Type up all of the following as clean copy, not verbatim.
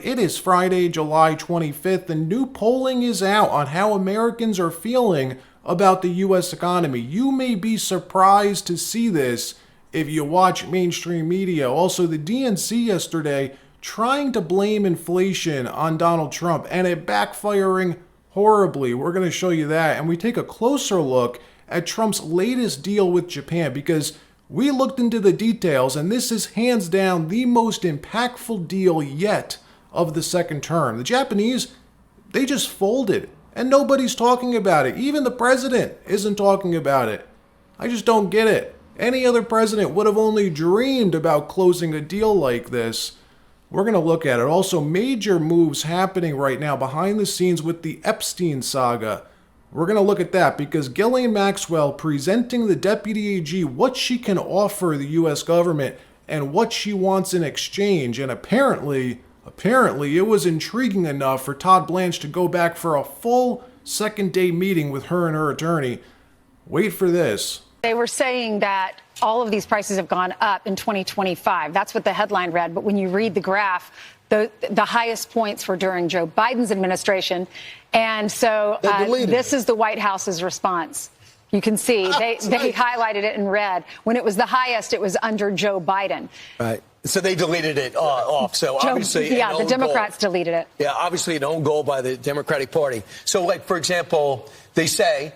It is Friday, July 25th, and new polling is out on how Americans are feeling about the U.S. economy. You may be surprised to see this if you watch mainstream media. Also, the DNC yesterday trying to blame inflation on Donald Trump and it backfiring horribly. We're going to show you that. And we take a closer look at Trump's latest deal with Japan because we looked into the details and this is hands down the most impactful deal yet of the second term. The Japanese, they just folded and nobody's talking about it. Even the president isn't talking about it. I just don't get it. Any other president would have only dreamed about closing a deal like this. We're going to look at it. Also, major moves happening right now behind the scenes with the Epstein saga. We're going to look at that because Ghislaine Maxwell presenting the deputy AG what she can offer the U.S. government and what she wants in exchange. And apparently it was intriguing enough for Todd Blanche to go back for a full second-day meeting with her and her attorney. Wait for this. They were saying that all of these prices have gone up in 2025. That's what the headline read. But when you read the graph, the highest points were during Joe Biden's administration. And so this is the White House's response. You can see they highlighted it in red. When it was the highest, it was under Joe Biden. Right. So they deleted it off. So obviously, the Democrats deleted it. Yeah, obviously an own goal by the Democratic Party. So, like, for example, they say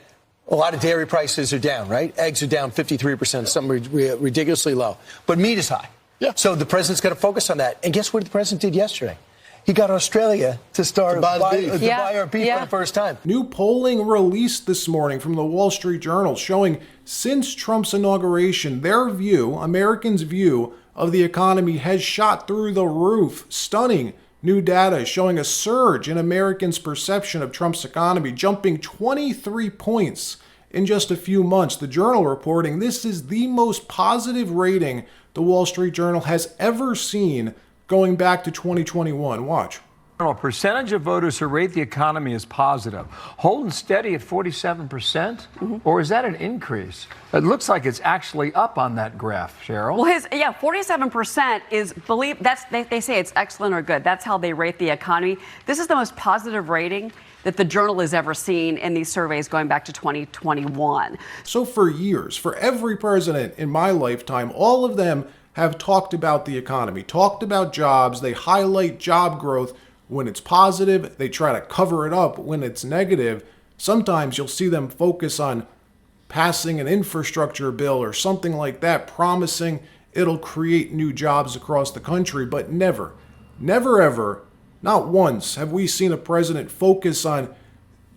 a lot of dairy prices are down, right? Eggs are down 53%, something ridiculously low. But meat is high. Yeah. So the president's got to focus on that. And guess what the president did yesterday? He got Australia to buy our beef for the first time. New polling released this morning from the Wall Street Journal showing since Trump's inauguration, their view, Americans' view of the economy has shot through the roof. Stunning new data showing a surge in Americans' perception of Trump's economy, jumping 23 points in just a few months. The Journal reporting this is the most positive rating the Wall Street Journal has ever seen going back to 2021. Watch. A percentage of voters who rate the economy as positive, holding steady at 47%, or is that an increase? It looks like it's actually up on that graph, Cheryl. Well, 47% is they say it's excellent or good. That's how they rate the economy. This is the most positive rating that the Journal has ever seen in these surveys going back to 2021. So for years, for every president in my lifetime, all of them have talked about the economy, talked about jobs. They highlight job growth when it's positive. They try to cover it up when it's negative. Sometimes you'll see them focus on passing an infrastructure bill or something like that, promising it'll create new jobs across the country. But never, ever, not once have we seen a president focus on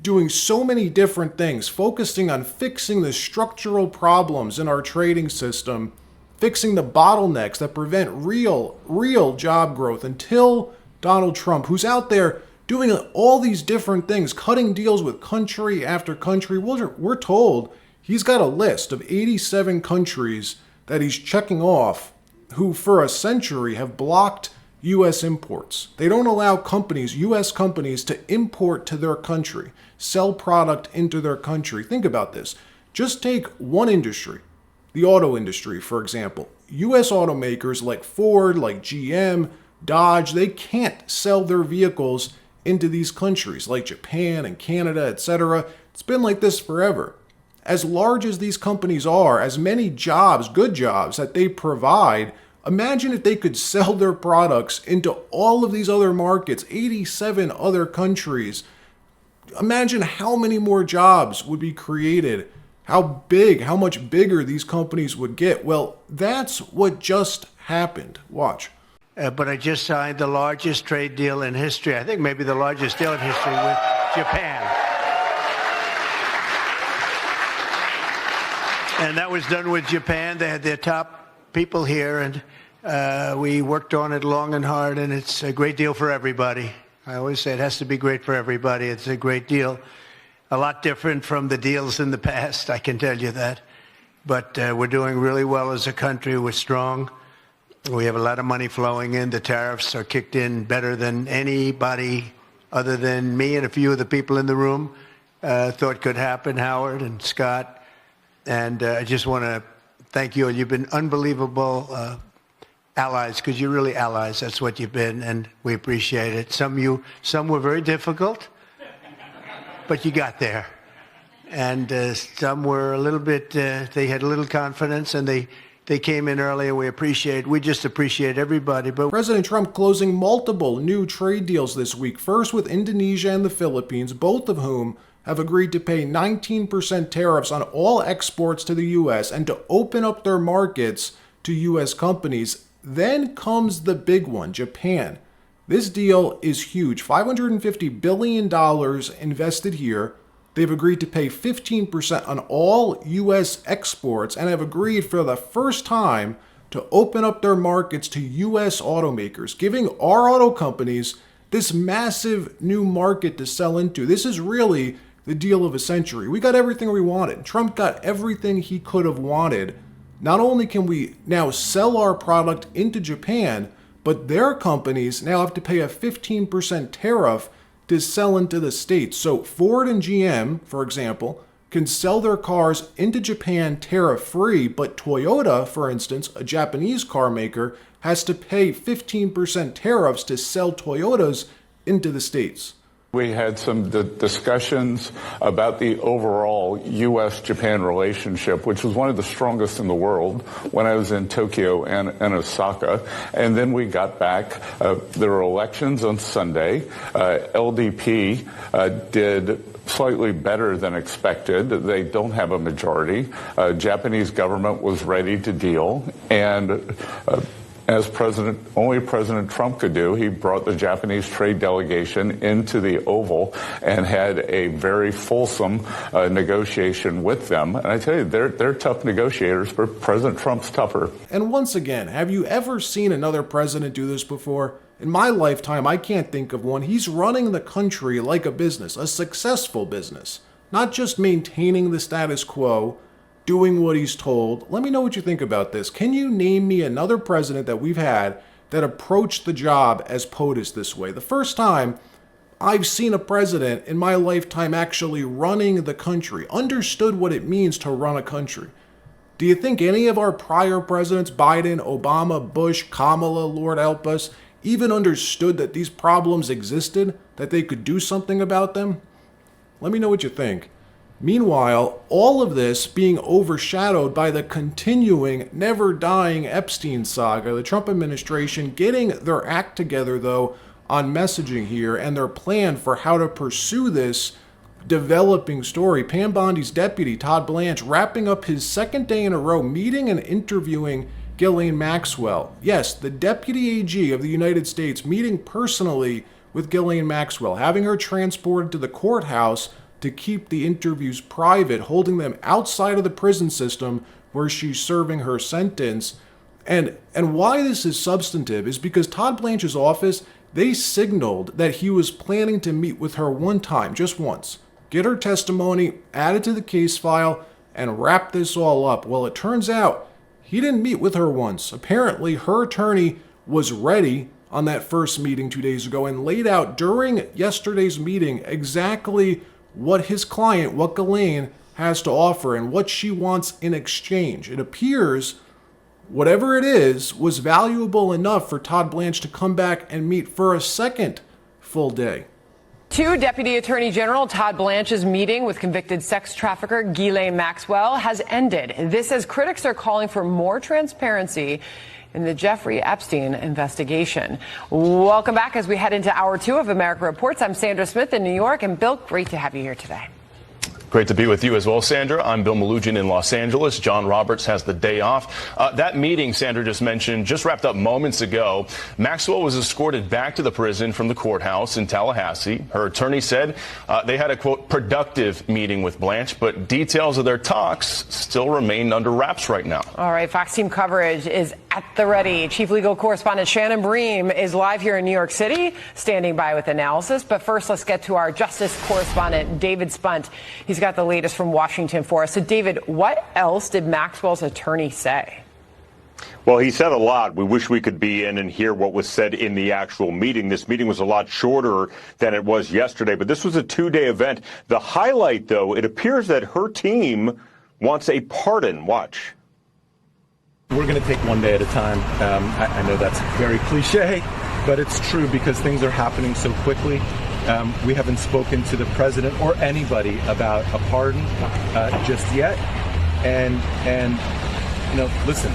doing so many different things, focusing on fixing the structural problems in our trading system, fixing the bottlenecks that prevent real job growth until Donald Trump, who's out there doing all these different things, cutting deals with country after country. We're told he's got a list of 87 countries that he's checking off who for a century have blocked U.S. imports. They don't allow companies, U.S. companies, to import to their country, sell product into their country. Think about this. Just take one industry, the auto industry, for example. U.S. automakers like Ford, like GM, Dodge, they can't sell their vehicles into these countries like Japan and Canada, etc. It's been like this forever. As large as these companies are, as many jobs, good jobs that they provide, imagine if they could sell their products into all of these other markets, 87 other countries. Imagine how many more jobs would be created, how much bigger these companies would get. Well, that's what just happened. Watch. But I just signed the largest trade deal in history. I think maybe the largest deal in history with Japan. And that was done with Japan. They had their top people here, and we worked on it long and hard, and it's a great deal for everybody. I always say it has to be great for everybody. It's a great deal. A lot different from the deals in the past, I can tell you that. But we're doing really well as a country. We're strong. We have a lot of money flowing in. The tariffs are kicked in better than anybody other than me and a few of the people in the room thought could happen, Howard and Scott. And I just want to thank you. You've been unbelievable allies, because you're really allies. That's what you've been, and we appreciate it. Some were very difficult, but you got there. And some were a little bit, they had a little confidence, and they came in early, and we just appreciate everybody. But President Trump closing multiple new trade deals this week, first with Indonesia and the Philippines, both of whom have agreed to pay 19% tariffs on all exports to the U.S. and to open up their markets to U.S. companies. Then comes the big one, Japan. This deal is huge. $550 billion invested here. They've agreed to pay 15% on all U.S. exports and have agreed for the first time to open up their markets to U.S. automakers, giving our auto companies this massive new market to sell into. This is really the deal of a century. We got everything we wanted. Trump got everything he could have wanted. Not only can we now sell our product into Japan, but their companies now have to pay a 15% tariff to sell into the States. So Ford and GM, for example, can sell their cars into Japan tariff-free, but Toyota, for instance, a Japanese car maker, has to pay 15% tariffs to sell Toyotas into the States. We had some discussions about the overall U.S.-Japan relationship, which was one of the strongest in the world when I was in Tokyo and Osaka. And then we got back. There were elections on Sunday. LDP did slightly better than expected. They don't have a majority. Japanese government was ready to deal. And as only President Trump could do, he brought the Japanese trade delegation into the Oval and had a very fulsome negotiation with them. And I tell you, they're tough negotiators, but President Trump's tougher. And once again, have you ever seen another president do this before? In my lifetime, I can't think of one. He's running the country like a business, a successful business, not just maintaining the status quo, doing what he's told. Let me know what you think about this. Can you name me another president that we've had that approached the job as POTUS this way? The first time I've seen a president in my lifetime actually running the country, understood what it means to run a country. Do you think any of our prior presidents, Biden, Obama, Bush, Kamala, Lord help us, even understood that these problems existed, that they could do something about them? Let me know what you think. Meanwhile, all of this being overshadowed by the continuing, never-dying Epstein saga. The Trump administration getting their act together, though, on messaging here and their plan for how to pursue this developing story. Pam Bondi's deputy, Todd Blanche, wrapping up his second day in a row meeting and interviewing Ghislaine Maxwell. Yes, the deputy AG of the United States meeting personally with Ghislaine Maxwell, having her transported to the courthouse to keep the interviews private, holding them outside of the prison system where she's serving her sentence. And why this is substantive is because Todd Blanche's office, they signaled that he was planning to meet with her one time, just once, get her testimony added to the case file, and wrap this all up. Well, it turns out he didn't meet with her once. Apparently, her attorney was ready on that first meeting 2 days ago and laid out during yesterday's meeting exactly what his client, what Ghislaine, has to offer and what she wants in exchange. It appears whatever it is was valuable enough for Todd Blanche to come back and meet for a second full day. Deputy Attorney General Todd Blanche's meeting with convicted sex trafficker Ghislaine Maxwell has ended. This as critics are calling for more transparency in the Jeffrey Epstein investigation. Welcome back as we head into hour 2 of America Reports. I'm Sandra Smith in New York. And Bill, great to have you here today. Great to be with you as well, Sandra. I'm Bill Malugin in Los Angeles. John Roberts has the day off. That meeting Sandra just mentioned just wrapped up moments ago. Maxwell was escorted back to the prison from the courthouse in Tallahassee. Her attorney said they had a, quote, productive meeting with Blanche, but details of their talks still remain under wraps right now. All right, Fox Team coverage is at the ready. Chief legal correspondent Shannon Bream is live here in New York City, standing by with analysis. But first, let's get to our justice correspondent, David Spunt. He's got the latest from Washington for us. So, David, what else did Maxwell's attorney say? Well, he said a lot. We wish we could be in and hear what was said in the actual meeting. This meeting was a lot shorter than it was yesterday, but this was a 2-day event. The highlight, though, it appears that her team wants a pardon. Watch. We're going to take one day at a time. I know that's very cliche, but it's true because things are happening so quickly. We haven't spoken to the president or anybody about a pardon just yet. And listen,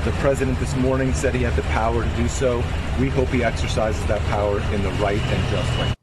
the president this morning said he had the power to do so. We hope he exercises that power in the right and just way.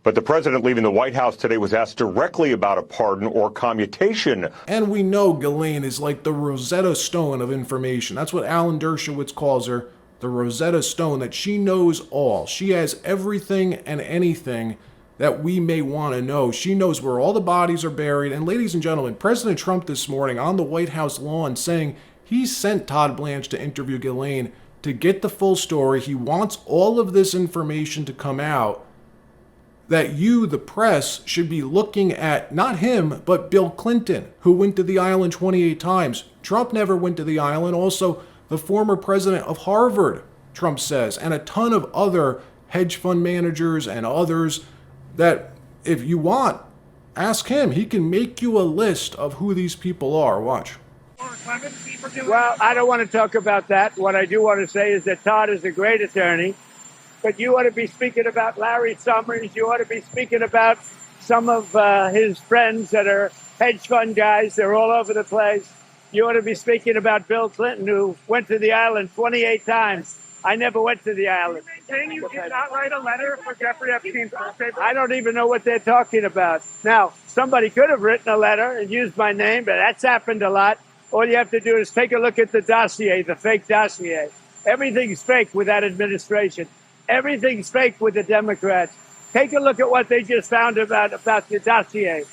But the president leaving the White House today was asked directly about a pardon or commutation. And we know Ghislaine is like the Rosetta Stone of information. That's what Alan Dershowitz calls her, the Rosetta Stone, that she knows all. She has everything and anything that we may want to know. She knows where all the bodies are buried. And ladies and gentlemen, President Trump this morning on the White House lawn saying he sent Todd Blanche to interview Ghislaine to get the full story. He wants all of this information to come out, that you, the press, should be looking at not him, but Bill Clinton, who went to the island 28 times. Trump never went to the island. Also, the former president of Harvard, Trump says, and a ton of other hedge fund managers and others that if you want, ask him. He can make you a list of who these people are. Watch. Well, I don't want to talk about that. What I do want to say is that Todd is a great attorney. But you ought to be speaking about Larry Summers. You ought to be speaking about some of his friends that are hedge fund guys. They're all over the place. You ought to be speaking about Bill Clinton, who went to the island 28 times. I never went to the island. Saying you did not write a letter for Jeffrey Epstein's birthday? I don't even know what they're talking about. Now, somebody could have written a letter and used my name, but that's happened a lot. All you have to do is take a look at the dossier, the fake dossier. Everything's fake with that administration. Everything's fake with the Democrats. Take a look at what they just found about the dossier.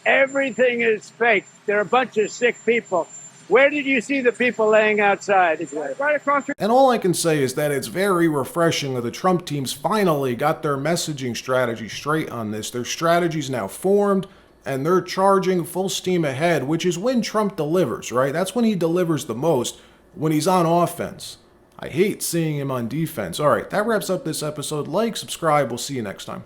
Everything is fake. They're a bunch of sick people. Where did you see the people laying outside? Right across your... And all I can say is that it's very refreshing that the Trump teams finally got their messaging strategy straight on this. Their strategy's now formed, and they're charging full steam ahead, which is when Trump delivers, right? That's when he delivers the most, when he's on offense. I hate seeing him on defense. All right, that wraps up this episode. Like, subscribe. We'll see you next time.